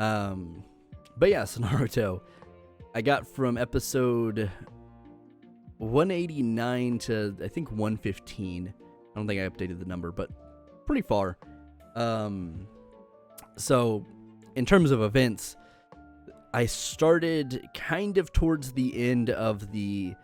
But yeah, so Naruto, I got from episode 189 to I think 115. I don't think I updated the number, but pretty far. So in terms of events, I started kind of towards the end of the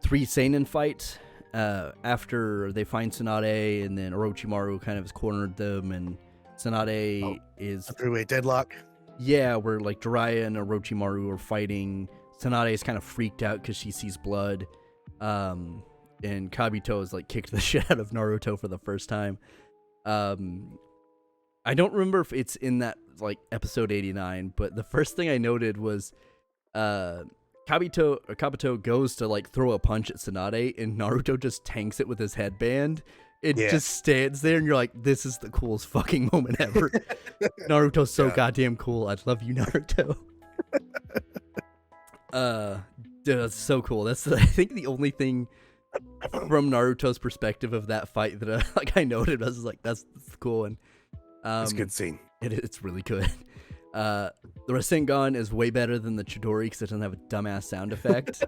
3 Seinen fight, after they find Tsunade, and then Orochimaru kind of has cornered them, and Tsunade is a 3-way deadlock. Yeah, where like Jiraiya and Orochimaru are fighting. Tsunade is kind of freaked out because she sees blood, and Kabuto has like kicked the shit out of Naruto for the first time. I don't remember if it's in that like episode 89, but the first thing I noted was Kabuto goes to like throw a punch at Tsunade, and Naruto just tanks it with his headband. It just stands there, and you're like, this is the coolest fucking moment ever. Naruto's so goddamn cool. I love you, Naruto. Dude, that's so cool. That's I think the only thing from Naruto's perspective of that fight that I noted. I was like, that's cool. And it's a good scene. It's really good. The Rasengan is way better than the Chidori because it doesn't have a dumbass sound effect.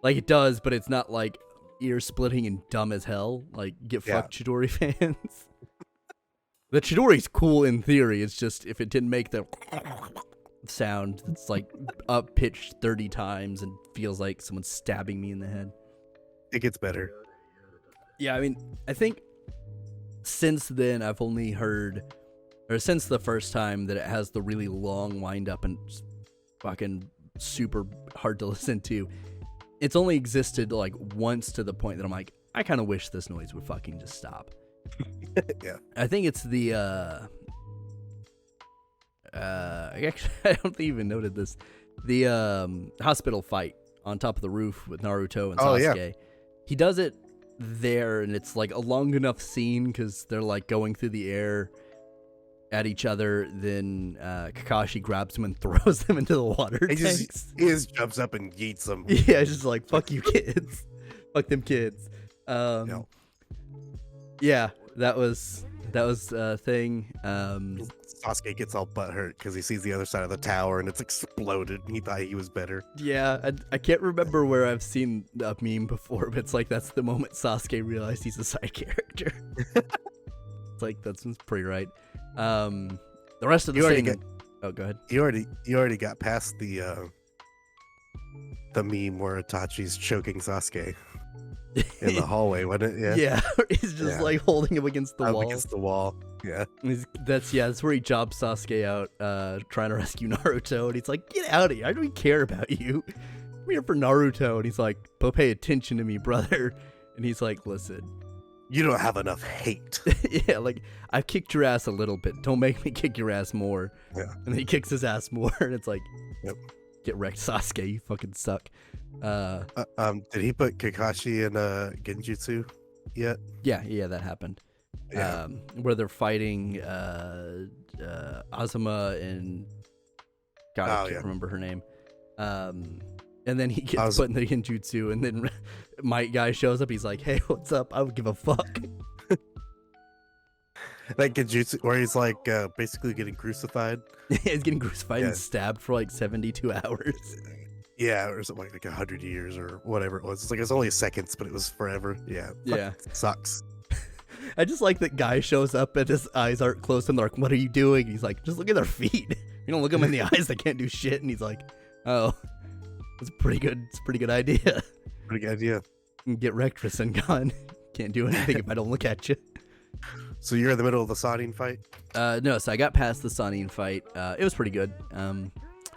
Like it does, but it's not like ear splitting and dumb as hell. Like get fucked, Chidori fans. The Chidori's cool in theory. It's just if it didn't make the sound, it's like up pitched 30 times and feels like someone's stabbing me in the head. It gets better. Yeah, I mean, I think since then I've only heard, or since the first time, that it has the really long wind up and fucking super hard to listen to. It's only existed like once to the point that I'm like, I kind of wish this noise would fucking just stop. Yeah. I think it's the actually I don't even noted this. The hospital fight on top of the roof with Naruto and Sasuke. Yeah. He does it there, and it's like a long enough scene because they're like going through the air at each other. Then Kakashi grabs him and throws them into the water tanks. He just jumps up and yeets them. Yeah, it's just like, fuck you kids. Fuck them kids. No. Yeah, that was a thing. Sasuke gets all butthurt because he sees the other side of the tower and it's exploded, and he thought he was better. Yeah, I can't remember where I've seen a meme before, but it's like that's the moment Sasuke realized he's a side character. It's like that's pretty right. The rest of the thing. Oh, go ahead. You already got past the meme where Itachi's choking Sasuke in the hallway, wasn't it? Yeah. He's just like holding him against the wall. Against the wall. Yeah. That's where he jobs Sasuke out, trying to rescue Naruto, and he's like, "Get out of here! I don't even care about you. I'm here for Naruto." And he's like, "But pay attention to me, brother." And he's like, "Listen, you don't have enough hate." Yeah, like I've kicked your ass a little bit. Don't make me kick your ass more. Yeah. And then he kicks his ass more, and it's like, yep. Get wrecked, Sasuke. You fucking suck. Did he put Kakashi in Genjutsu yet? Yeah, that happened. Yeah. Where they're fighting Azuma and I can't remember her name. And then he gets put in the Genjutsu, and then Might Guy shows up. He's like, "Hey, what's up? I would give a fuck." That Genjutsu where he's like basically getting crucified. He's getting crucified and stabbed for like 72 hours. Yeah, or something like 100 years or whatever it was. It's like it's only seconds, but it was forever. Yeah. Sucks. I just like that Guy shows up and his eyes aren't closed, and they're like, "What are you doing?" He's like, "Just look at their feet." You don't look them in the eyes, they can't do shit. And he's like, "Oh, that's pretty good. It's a pretty good idea." Pretty good idea. Get wrecked for Sengon. Can't do anything if I don't look at you. So you're in the middle of the Sannin fight? No, so I got past the Sannin fight. It was pretty good.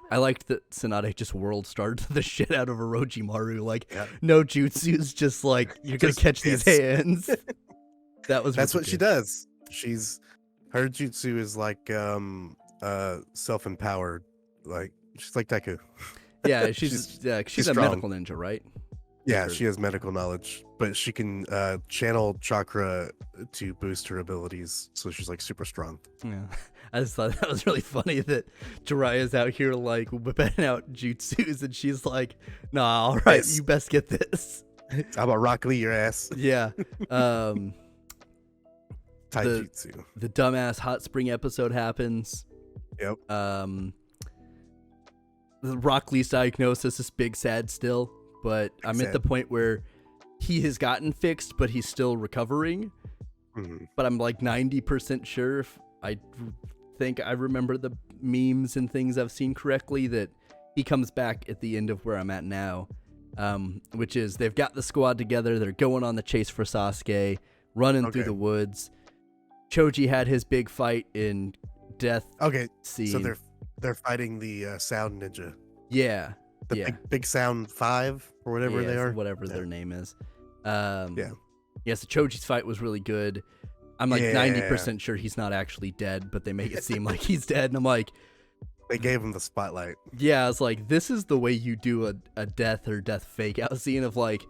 I liked that Tsunade just world starred the shit out of Orochimaru. Like, no jutsu's, just like, you're going to catch these hands. That's what she does. Her jutsu is like self-empowered. Like, she's like Deku. Yeah, she's a medical ninja, right? Yeah, she has medical knowledge, but she can channel chakra to boost her abilities, so she's like super strong. Yeah, I just thought that was really funny that Jiraiya's out here like whipping out jutsus, and she's like, "Nah, all right, you best get this." How about Rock Lee your ass? Yeah. Taijutsu. The dumbass hot spring episode happens. Yep. Rock Lee's diagnosis is big sad still, but I'm at the point where he has gotten fixed, but he's still recovering. Mm-hmm. But I'm like 90% sure, if I think I remember the memes and things I've seen correctly, that he comes back at the end of where I'm at now, which is they've got the squad together. They're going on the chase for Sasuke, running through the woods. Choji had his big fight in death scene. So they're fighting the sound ninja. Yeah. Big Sound 5 or whatever they are. Whatever their name is. So Choji's fight was really good. I'm like 90% sure he's not actually dead, but they make it seem like he's dead. And I'm like, they gave him the spotlight. Yeah, I was like, this is the way you do a death or death fake out scene of like,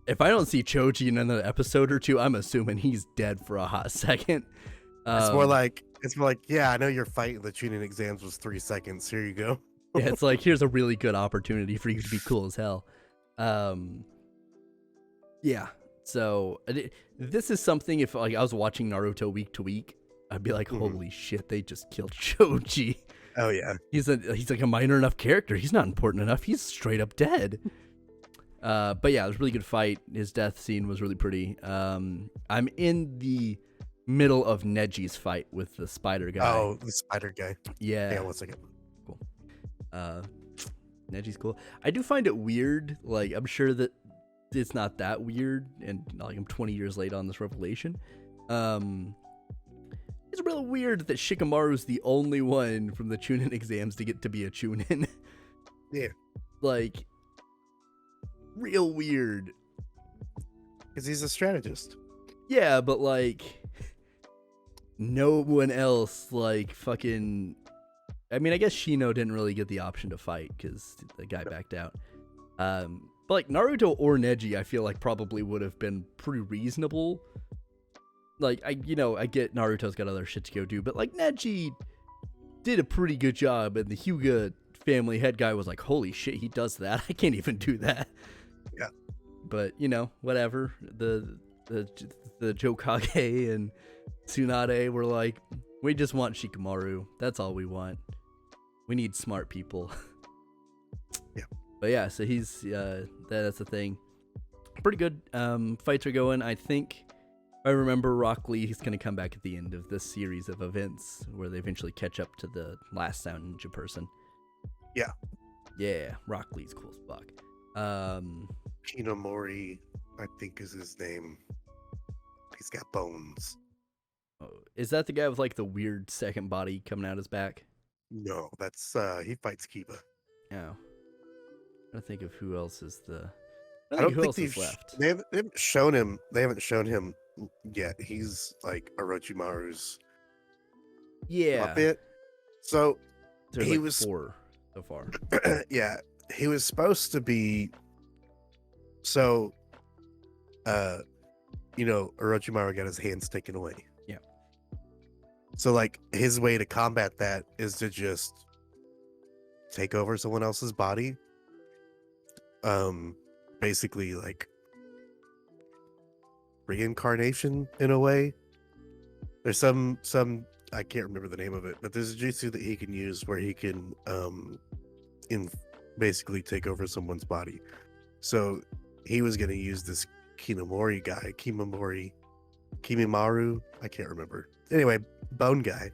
if I don't see Choji in another episode or two, I'm assuming he's dead for a hot second. It's more like, yeah, I know your fight in the tuning exams was 3 seconds. Here you go. Yeah, it's like, here's a really good opportunity for you to be cool as hell. Yeah. So this is something, if like I was watching Naruto week to week, I'd be like, holy shit, they just killed Choji. Oh yeah. He's like a minor enough character. He's not important enough. He's straight up dead. But yeah, it was a really good fight. His death scene was really pretty. I'm in the middle of Neji's fight with the spider guy. Oh, the spider guy. Yeah. Hang on 1 second. Cool. Neji's cool. I do find it weird. Like, I'm sure that it's not that weird, and like I'm 20 years late on this revelation. It's real weird that Shikamaru's the only one from the Chunin exams to get to be a Chunin. Yeah. Like, real weird. Because he's a strategist. Yeah, but like, no one else, like, fucking... I mean, I guess Shino didn't really get the option to fight because the guy backed out. But like, Naruto or Neji, I feel like probably would have been pretty reasonable. Like, I get Naruto's got other shit to go do, but like, Neji did a pretty good job, and the Hyuga family head guy was like, holy shit, he does that. I can't even do that. Yeah. But, whatever. The Jokage and Tsunade were like, we just want Shikamaru. That's all we want. We need smart people. Yeah. But yeah, so he's, that's the thing. Pretty good. Fights are going. I think, if I remember, Rock Lee is going to come back at the end of this series of events where they eventually catch up to the last Sound Ninja person. Yeah. Yeah, Rock Lee's cool as fuck. Kinomori, I think is his name. He's got bones. Oh, is that the guy with like the weird second body coming out his back? No, that's he fights Kiba. Oh. I'm trying to think of who else is the... I don't who think else is left. they haven't shown him. They haven't shown him yet. He's like Orochimaru's puppet. So There's he like was 4 so far. yeah, he was supposed to be. So, Orochimaru got his hands taken away. Yeah. So like his way to combat that is to just take over someone else's body. Basically like reincarnation in a way. There's some I can't remember the name of it, but there's a jutsu that he can use where he can basically take over someone's body. So he was gonna use this Kinemori guy, Kimimaru, I can't remember. Anyway, Bone guy.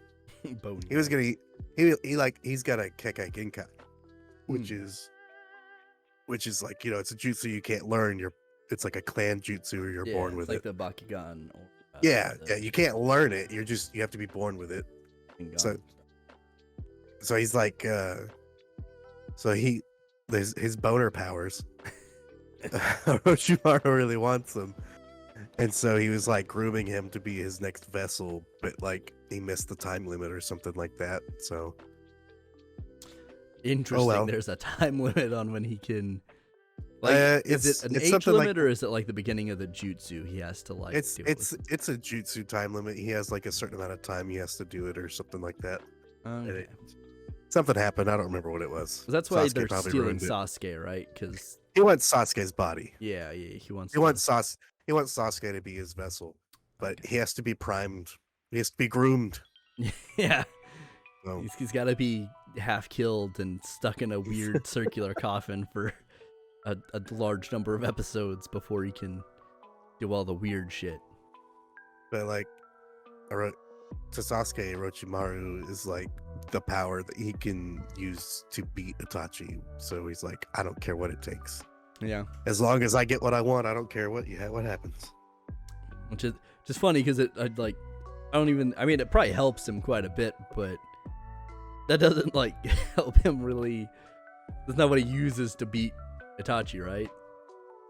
Bone. He was gonna he's got a Kekai Genkai, which is like, it's a jutsu you can't learn. It's like a clan jutsu, or you're born with like it. the Bakugan. Or, yeah, you can't learn it. You have to be born with it. So he's like, his boner powers. Orochimaru really wants them, and so he was like grooming him to be his next vessel, but like he missed the time limit or something like that. So interesting. Oh, well. There's a time limit on when he can. Like, is it an age limit, or is it like the beginning of the jutsu? He has to like. It's a jutsu time limit. He has like a certain amount of time he has to do it, or something like that. Okay. Something happened. I don't remember what it was. That's why Sasuke they're probably stealing ruined it. Sasuke, right? Because He wants Sasuke's body. yeah, he wants. He wants Sasuke to be his vessel, but he has to be primed. He has to be groomed. Yeah. Oh. He's got to be half killed and stuck in a weird circular coffin for a large number of episodes before he can do all the weird shit. But like, to Sasuke, Orochimaru is like the power that he can use to beat Itachi. So he's like, I don't care what it takes. Yeah. As long as I get what I want, I don't care what happens. Which is just funny because it probably helps him quite a bit, but that doesn't like help him really. That's not what he uses to beat Itachi, right?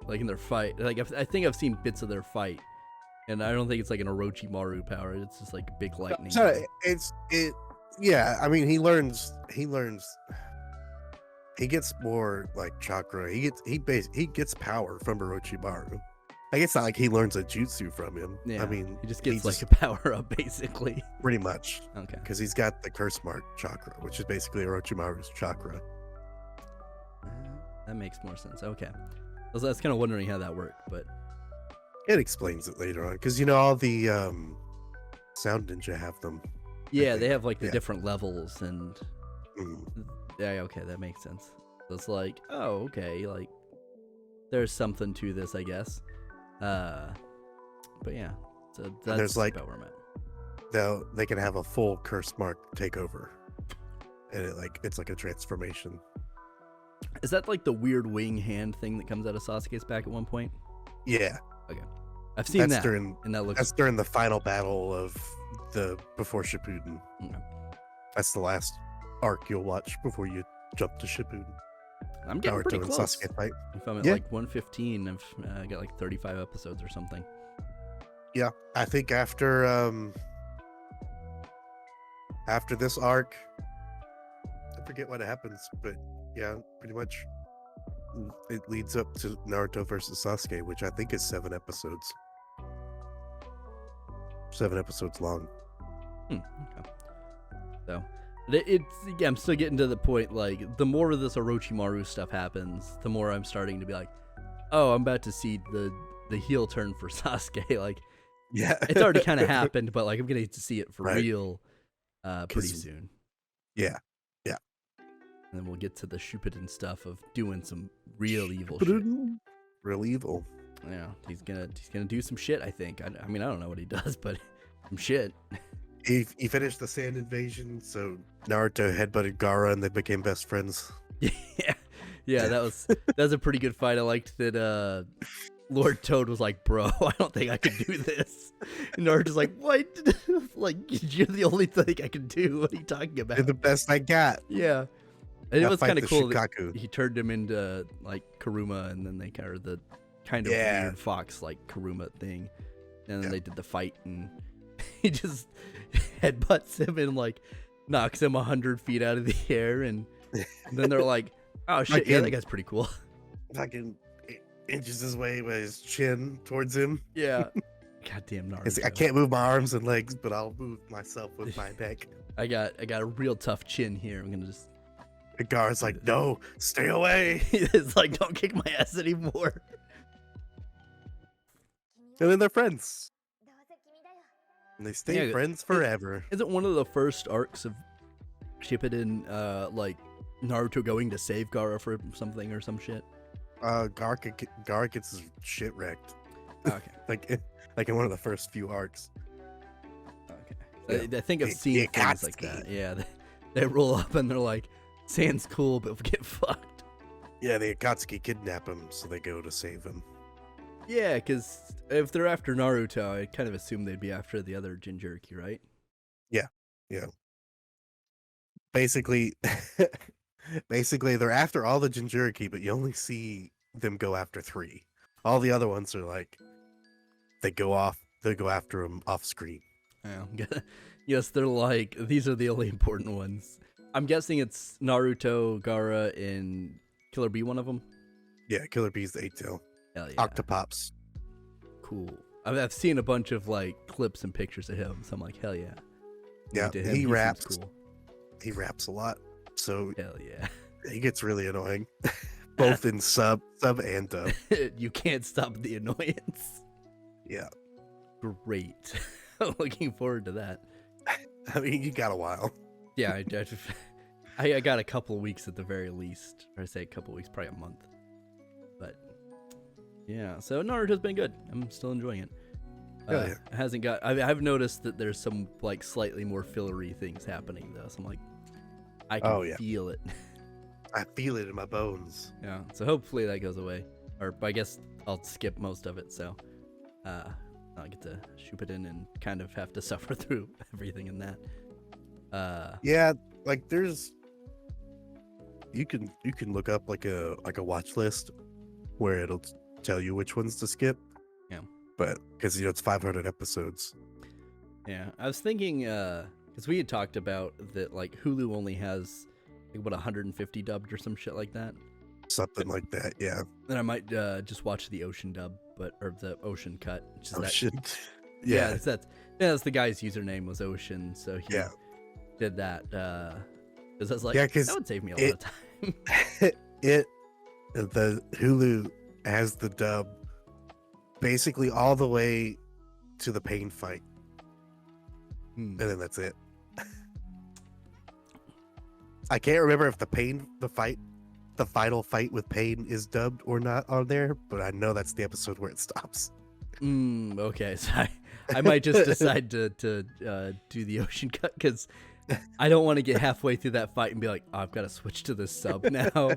Like in their fight. Like I think I've seen bits of their fight, and I don't think it's like an Orochimaru power. It's just like big lightning. Yeah. I mean, he learns. He gets more like chakra. He gets power from Orochimaru. Like it's not like he learns a jutsu from him. Yeah, I mean, he just gets like a power up basically. Pretty much. Okay. Because he's got the curse mark chakra, which is basically Orochimaru's chakra. That makes more sense. Okay. I was kind of wondering how that worked, but it explains it later on. Because all the Sound Ninja have them. Yeah, they have like the different levels and. Mm. Yeah, okay, that makes sense. So it's like, oh, okay, like there's something to this, I guess. But yeah, so that's like, about where I'm at. They can have a full curse mark takeover, and it's like a transformation. Is that like the weird wing hand thing that comes out of Sasuke's back at one point? Yeah. Okay, I've seen that. That's during the final battle of before Shippuden. Okay. That's the last arc you'll watch before you jump to Shippuden. I'm getting pretty close. Sasuke fight. If I'm at like 115, I've got like 35 episodes or something. Yeah, I think after this arc, I forget what happens, but yeah, pretty much it leads up to Naruto versus Sasuke, which I think is 7 episodes. 7 episodes long. Okay. So. I'm still getting to the point, like, the more of this Orochimaru stuff happens, the more I'm starting to be like, oh, I'm about to see the heel turn for Sasuke. Like, yeah, it's already kind of happened, but, like, I'm getting to see it for real pretty soon. Yeah. And then we'll get to the Shippuden stuff of doing some real evil shit. Real evil. Yeah, he's gonna do some shit, I think. I mean, I don't know what he does, but some shit. He finished the Sand Invasion, so Naruto headbutted Gaara and they became best friends. Yeah, that was a pretty good fight. I liked that Lord Toad was like, bro, I don't think I can do this. And Naruto's like, what? Like, you're the only thing I can do. What are you talking about? You're the best I got. Yeah. And it was kind of cool that Shukaku. he turned him into like Kuruma, and then they kind of weird fox like Kuruma thing. And then they did the fight, and he just headbutts him and like knocks him 100 feet out of the air, and then they're like, oh shit, yeah, that guy's pretty cool. Fucking inches his way with his chin towards him. Yeah. Goddamn Naruto. I can't move my arms and legs, but I'll move myself with my neck. I got a real tough chin here. I'm gonna just. The guard's like, no, stay away. It's like, don't kick my ass anymore. And then they're friends. And they stay friends forever. Isn't one of the first arcs of Shippuden like Naruto going to save Gaara for something or some shit? Gaara gets his shit wrecked. Okay. like in one of the first few arcs. Okay. I think I've seen things like that. Yeah. They roll up and they're like, Sand's cool, but we get fucked. Yeah, the Akatsuki kidnap him, so they go to save him. Yeah, because if they're after Naruto, I kind of assume they'd be after the other Jinchuriki, right? Yeah. Basically, they're after all the Jinchuriki, but you only see them go after 3. All the other ones are like, they go after him off screen. Yeah. Yes, they're like, these are the only important ones. I'm guessing it's Naruto, Gaara, and Killer Bee, one of them? Yeah, Killer Bee's the 8-tail. Hell yeah. Octopops. Cool. I've seen a bunch of like clips and pictures of him, so I'm like, hell yeah. Yeah, he raps. Cool. He raps a lot, so hell yeah. He gets really annoying, both in sub and dub. You can't stop the annoyance. Yeah. Great. Looking forward to that. I mean, you got a while. Yeah, I got a couple of weeks at the very least. Or I say a couple of weeks, probably a month. But yeah, so Naruto's been good. I'm still enjoying it. Yeah. It hasn't got. I've noticed that there's some like slightly more fillery things happening though. So I'm like, I can feel it. I feel it in my bones. Yeah. So hopefully that goes away. Or I guess I'll skip most of it. So I'll get to shoot it in and kind of have to suffer through everything in that. Yeah, like there's you can look up like a watch list where it'll tell you which ones to skip. Yeah. But because it's 500 episodes. Yeah, I was thinking because we had talked about that like Hulu only has like what 150 dubbed or some shit like that. Something like that, yeah. Then I might just watch the ocean dub, or the ocean cut. Which is Ocean. Yeah, that's the guy's username was Ocean, so he did that. Because I was like, that would save me a lot of time. The Hulu has the dub basically all the way to the pain fight, and then that's it. I can't remember if the final fight with Pain is dubbed or not on there, but I know that's the episode where it stops. Okay, so I might just decide to do the ocean cut because I don't want to get halfway through that fight and be like, oh, I've got to switch to this sub now.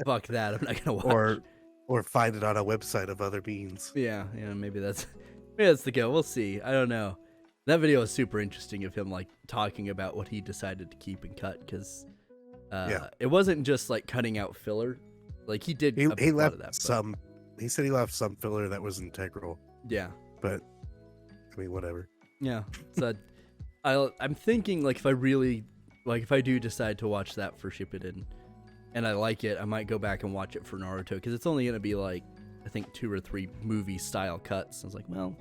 Fuck that, I'm not gonna watch. Or find it on a website of other means. Yeah, maybe that's the go. We'll see. I don't know. That video was super interesting of him like talking about what he decided to keep and cut because it wasn't just like cutting out filler. Like he did. He left some. He said he left some filler that was integral. Yeah, but I mean, whatever. Yeah, so I'm thinking like if I do decide to watch that for Shippuden and I like it, I might go back and watch it for Naruto because it's only gonna be like I think 2 or 3 movie style cuts. I was like, well,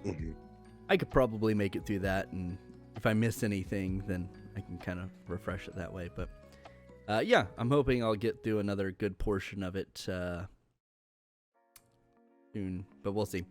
I could probably make it through that, and if I miss anything, then I can kind of refresh it that way. But yeah, I'm hoping I'll get through another good portion of it soon, but we'll see.